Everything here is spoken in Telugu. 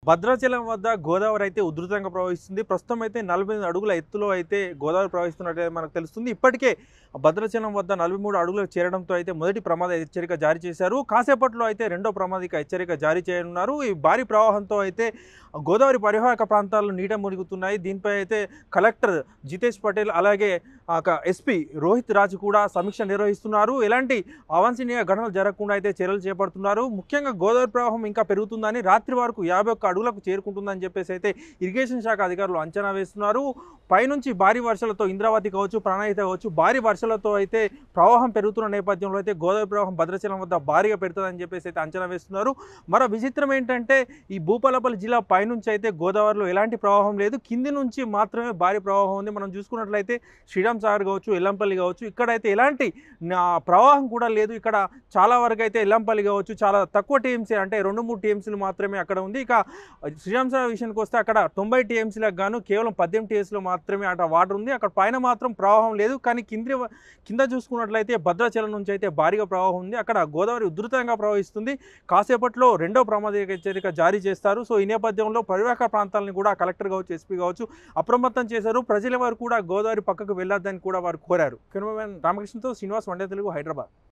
భద్రాచలం వద్ద గోదావరి అయితే ఉధృతంగా ప్రవహిస్తుంది. ప్రస్తుతం అయితే 48 అడుగుల ఎత్తులో అయితే గోదావరి ప్రవహిస్తున్నట్టు మనకు తెలుస్తుంది. ఇప్పటికే భద్రాచలం వద్ద 43 అడుగులకు చేరడంతో అయితే మొదటి ప్రమాద హెచ్చరిక జారీ చేశారు. కాసేపట్లో అయితే రెండో ప్రమాదిక హెచ్చరిక జారీ చేయనున్నారు. ఈ భారీ ప్రవాహంతో అయితే గోదావరి పరివాహక ప్రాంతాల్లో నీట మునుగుతున్నాయి. దీనిపై అయితే కలెక్టర్ జితేష్ పటేల్ అలాగే ఎస్పీ రోహిత్ రాజు కూడా సమీక్ష నిర్వహిస్తున్నారు. ఎలాంటి అవాంఛనీయ ఘటనలు జరగకుండా అయితే చర్యలు చేపడుతున్నారు. ముఖ్యంగా గోదావరి ప్రవాహం ఇంకా పెరుగుతుందని, రాత్రి వరకు 51 అడుగులకు చేరుకుంటుందని చెప్పేసి అయితే ఇరిగేషన్ శాఖ అధికారులు అంచనా వేస్తున్నారు. పైనుంచి భారీ వర్షాలతో ఇంద్రావతి కావచ్చు, ప్రణాయిత కావచ్చు, భారీ వర్షాలతో అయితే ప్రవాహం పెరుగుతున్న నేపథ్యంలో అయితే గోదావరి ప్రవాహం భద్రాచలం వద్ద భారీగా పెడుతుందని చెప్పేసి అయితే అంచనా వేస్తున్నారు. మరో విచిత్రం ఏంటంటే ఈ భూపాలపల్లి జిల్లా పైనుంచి అయితే గోదావరిలో ఎలాంటి ప్రవాహం లేదు, కింది నుంచి మాత్రమే భారీ ప్రవాహం ఉంది. మనం చూసుకున్నట్లయితే శ్రీరామ్ సాగర్ కావచ్చు, ఎల్లంపల్లి కావచ్చు, ఇక్కడైతే ఎలాంటి ప్రవాహం కూడా లేదు. ఇక్కడ చాలా వరకు అయితే ఎల్లంపల్లి కావచ్చు చాలా తక్కువ టీఎంసీ, అంటే 2-3 టీఎంసీలు మాత్రమే అక్కడ ఉంది. ఇక శ్రీరామ్ సాగర్ విషయానికి వస్తే అక్కడ 90 టీఎంసీలకు గాను కేవలం 18 టీఎంసీలో మాత్రమే అక్కడ వాటర్ ఉంది. అక్కడ పైన మాత్రం ప్రవాహం లేదు. కానీ కింద చూసుకున్నట్లయితే భద్రాచలం నుంచి అయితే భారీగా ప్రవాహం ఉంది. అక్కడ గోదావరి ఉధృతంగా ప్రవహిస్తుంది. కాసేపట్లో రెండో ప్రమాద హెచ్చరిక జారీ చేస్తారు. సో ఈ నేపథ్యంలో పరివాహక ప్రాంతాలను కూడా కలెక్టర్ కావచ్చు, ఎస్పీ కావచ్చు అప్రమత్తం చేశారు. ప్రజల వారు కూడా గోదావరి పక్కకు వెళ్ళొద్దని కూడా వారు కోరారు. కెమెరామెన్ రామకృష్ణతో శ్రీనివాస్, వన్ డే తెలుగు, హైదరాబాద్.